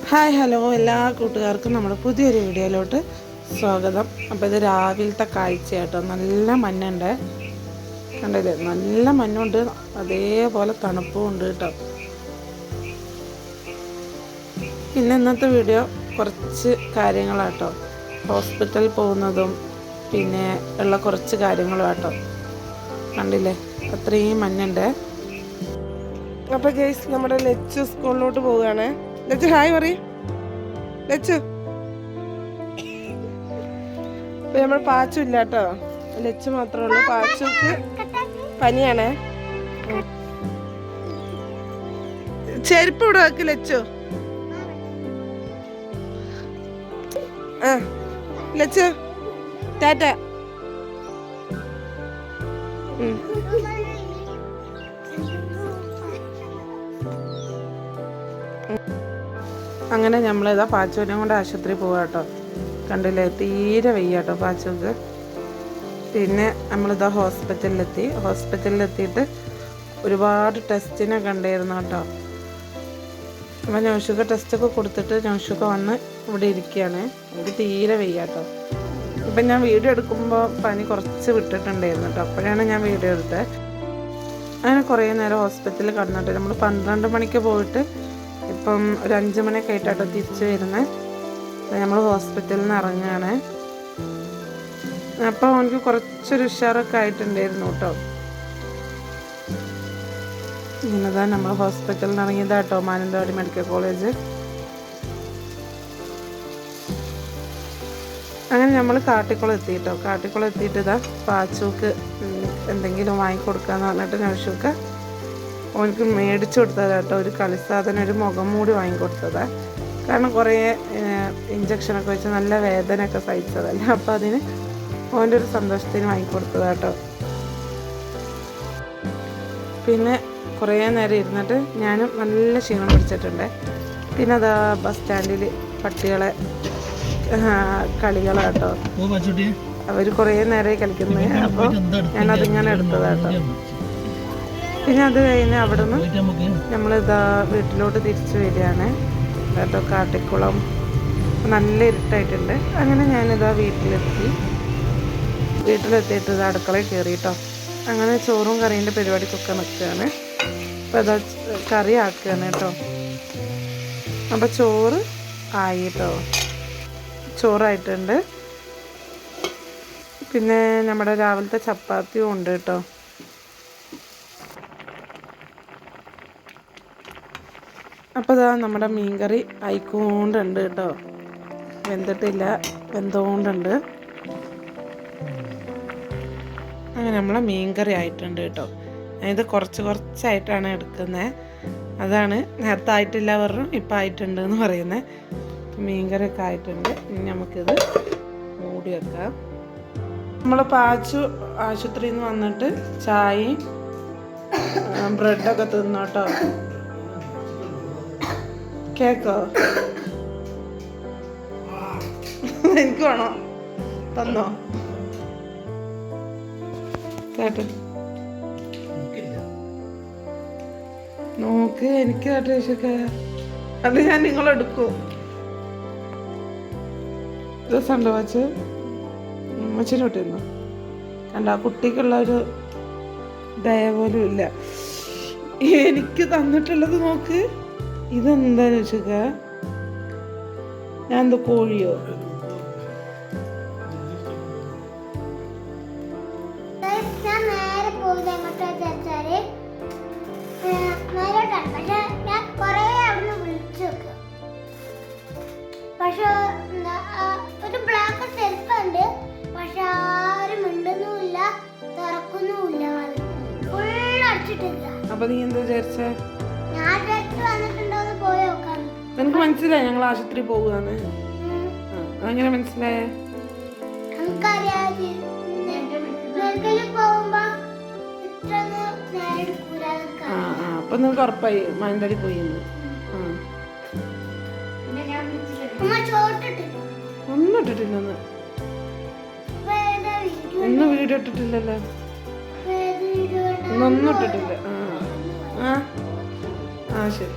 Hi hello എല്ലാ കൂട്ടുകാർക്കും നമ്മുടെ പുതിയൊരു വീഡിയോയിലോട്ട് സ്വാഗതം. അപ്പോൾ ഇത് രാവിലത്തെ കാഴ്ചയാട്ടോ. നല്ല മഞ്ഞുണ്ട്, കണ്ടില്ലേ? നല്ല മഞ്ഞുണ്ട്, അതേപോലെ തണുപ്പും ഉണ്ട് കേട്ടോ. പിന്നെ ഇന്നത്തെ വീഡിയോ കുറച്ച് കാര്യങ്ങളാട്ടോ, ഹോസ്പിറ്റലിൽ പോകുന്നതും പിന്നെ ഉള്ള കുറച്ച് കാര്യങ്ങളും കേട്ടോ. കണ്ടില്ലേ, അത്രയും മഞ്ഞുണ്ട്. അപ്പോൾ ഗൈസ്, നമ്മുടെ ലച്ചു സ്കൂളിലോട്ട് പോവുകയാണ്. ലച്ചു ഹായ് പറയ്. ലച്ചു നമ്മൾ പാച്ചു ഇല്ല കേട്ടോ, ലച്ചു മാത്രമേ ഉള്ളൂ. പാച്ചുക്ക് പനിയാണേ. ചെരുപ്പ് ഇവിടെ വെക്ക് ലച്ചു. ആ ലച്ചു ടാറ്റ. അങ്ങനെ നമ്മളിതാ പാച്ചുവിനെ കൊണ്ട് ആശുപത്രി പോവാം കേട്ടോ. കണ്ടില്ലേ, തീരെ വയ്യ കേട്ടോ പാച്ചുക്ക്. പിന്നെ നമ്മളിതാ ഹോസ്പിറ്റലിലെത്തിയിട്ട് ഒരുപാട് ടെസ്റ്റിനെ കണ്ടായിരുന്നു കേട്ടോ. അപ്പം നൗഷുക ടെസ്റ്റൊക്കെ കൊടുത്തിട്ട് നൗഷുക വന്ന് ഇവിടെ ഇരിക്കുകയാണ്. എനിക്ക് തീരെ വയ്യ കേട്ടോ. ഇപ്പം ഞാൻ വീഡിയോ എടുക്കുമ്പോൾ പനി കുറച്ച് വിട്ടിട്ടുണ്ടായിരുന്നു കേട്ടോ. അപ്പോഴാണ് ഞാൻ വീഡിയോ എടുത്തത്. അങ്ങനെ കുറേ നേരം ഹോസ്പിറ്റലിൽ കിടന്നിട്ട് നമ്മൾ 12 മണിക്ക് പോയിട്ട് ഇപ്പം ഒരു 5 മണിയൊക്കെ ആയിട്ടാട്ടോ തിരിച്ച് വരുന്നത്. നമ്മൾ ഹോസ്പിറ്റലിൽ നിന്ന് ഇറങ്ങുകയാണ്. അപ്പോൾ എനിക്ക് കുറച്ചൊരു ഉഷാറൊക്കെ ആയിട്ടുണ്ടായിരുന്നു കേട്ടോ. ഇങ്ങനെതാ നമ്മൾ ഹോസ്പിറ്റലിൽ നിന്ന് ഇറങ്ങിയതാട്ടോ, മാനന്തവാടി മെഡിക്കൽ കോളേജ്. അങ്ങനെ നമ്മൾ കാട്ടിക്കുളം എത്തിയിട്ടോ. കാട്ടിക്കുളം എത്തിയിട്ട് ഇതാ പാച്ചുക്ക് എന്തെങ്കിലും വാങ്ങിക്കൊടുക്കാന്ന് പറഞ്ഞിട്ട് നൗഷുക്ക് ഓനക്ക് മേടിച്ചു കൊടുത്തതാ കേട്ടോ. ഒരു കളിസാധനം, ഒരു മുഖം മൂടി വാങ്ങിക്കൊടുത്തതാ. കാരണം കുറേ ഇഞ്ചക്ഷനൊക്കെ വെച്ച് നല്ല വേദനയൊക്കെ സഹിച്ചതല്ല. അപ്പോൾ അതിന് ഓൻ്റെ ഒരു സന്തോഷത്തിന് വാങ്ങിക്കൊടുത്തതാ കേട്ടോ. പിന്നെ കുറേ നേരം ഇരുന്നിട്ട് ഞാനും നല്ല ക്ഷീണം പിടിച്ചിട്ടുണ്ട്. പിന്നെ അതാ ബസ് സ്റ്റാൻഡിൽ പട്ടികളെ കളികളാട്ടോ. അവർ കുറേ നേരമായി കളിക്കുന്നത്. അപ്പോൾ ഞാനതിങ്ങനെ എടുത്തതാട്ടോ. പിന്നെ അത് കഴിഞ്ഞ് അവിടെ നിന്ന് നമ്മളിതാ വീട്ടിലോട്ട് തിരിച്ചു വരികയാണ് കേട്ടോ. കാട്ടിക്കുളം നല്ല ഇരുട്ടായിട്ടുണ്ട്. അങ്ങനെ ഞാനിതാ വീട്ടിലെത്തിയിട്ട് ഇത് അടുക്കളയിൽ കയറി കേട്ടോ. അങ്ങനെ ചോറും കറീൻ്റെ പരിപാടിക്കൊക്കെ നിൽക്കുകയാണ്. അപ്പോൾ അതാ കറി ആക്കുകയാണ് കേട്ടോ. അപ്പോൾ ചോറ് ആയി കേട്ടോ, ചോറായിട്ടുണ്ട്. പിന്നെ നമ്മുടെ രാവിലത്തെ ചപ്പാത്തിയും ഉണ്ട് കേട്ടോ. അപ്പോൾ ഇതാ നമ്മുടെ മീൻകറി ആയിക്കൊണ്ടുണ്ട് കേട്ടോ. വെന്തിട്ടില്ല, വെന്തോണ്ടുണ്ട്. അങ്ങനെ നമ്മളെ മീൻകറി ആയിട്ടുണ്ട് കേട്ടോ. ഇത് കുറച്ചായിട്ടാണ് എടുക്കുന്നത്. അതാണ് നേരത്തെ ആയിട്ടില്ല പറഞ്ഞു, ഇപ്പം ആയിട്ടുണ്ട് എന്ന് പറയുന്നത്. മീൻകറിയൊക്കെ ആയിട്ടുണ്ട്. ഇനി നമുക്കിത് മൂടി വെക്കാം. നമ്മൾ പാച്ചു ആശുപത്രിയിൽ നിന്ന് വന്നിട്ട് ചായയും ബ്രെഡൊക്കെ തിന്നോട്ടോ. കേക്കോ? എനിക്ക് വേണോ? തന്നോ? കേട്ടോ നോക്ക്, എനിക്ക് കേട്ടോ വിഷയൊക്കെ. അത് ഞാൻ നിങ്ങളെടുക്കും. രസമുണ്ടോ വച്ച്? മച്ചിനോട്ടിരുന്നു കണ്ട, ആ കുട്ടിക്കുള്ള ഒരു ദയ പോലും ഇല്ല. എനിക്ക് തന്നിട്ടുള്ളത് നോക്ക്. ഇതെന്താന്ന് വെച്ചാ, ഞാൻ എന്തോ കോഴിയോ? പക്ഷെ ഒരു ബ്ലാക്ക് ടെൽപ്പുണ്ട്, പക്ഷെ ആരും മിണ്ടുന്നുമില്ല, തുറക്കുന്നുമില്ല, ഫുൾ അടിച്ചിട്ടില്ല. അപ്പൊ നീ എന്താ വിചാരിച്ചേ? ഞാൻ വന്നിട്ടുണ്ടോന്ന് പോയി നോക്കാം. നിനക്ക് മനസ്സിലായി ഞങ്ങൾ ആശുപത്രി പോകുകയാണ്? അങ്ങനെ മനസ്സിലായേ? അപ്പൊ നിനക്ക് ഉറപ്പായി മാനന്തവാടി പോയി. ഒന്നും ഇട്ടിട്ടില്ലെന്ന്, ഒന്നും വീഡിയോ ഇട്ടിട്ടില്ലല്ലോ. ഒന്നും ഇട്ടിട്ടില്ല. ആ ആ ശരി.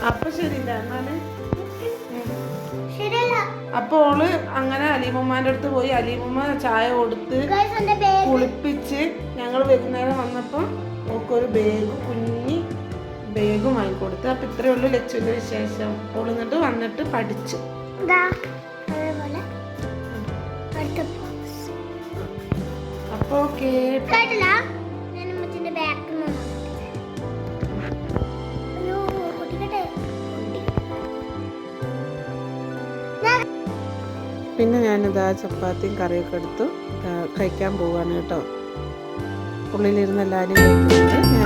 അപ്പൊ ശരിയില്ല എന്നാല്. ശരിയല്ല. അപ്പൊ ഓള് അങ്ങനെ അലീമുമ്മാന്റെ അടുത്ത് പോയി. അലീമുമ്മ ചായ കൊടുത്ത് കുളിപ്പിച്ച് ഞങ്ങൾ വൈകുന്നേരം വന്നപ്പോൾ ഓക്കൊരു ബാഗ്, കുഞ്ഞി ബാഗും വാങ്ങിക്കൊടുത്ത്. അപ്പൊ ഇത്രയേ ഉള്ളൂ ലച്ചുവിന്റെ വിശേഷം. ഓള് എന്നിട്ട് വന്നിട്ട് പഠിച്ചു. അപ്പൊ ഓക്കെ. പിന്നെ ഞാനിതാ ചപ്പാത്തിയും കറിയൊക്കെ എടുത്തു കഴിക്കാൻ പോവാണ് കേട്ടോ. ഉള്ളിലിരുന്ന് എല്ലാവരും കഴിക്കുന്നുണ്ട്.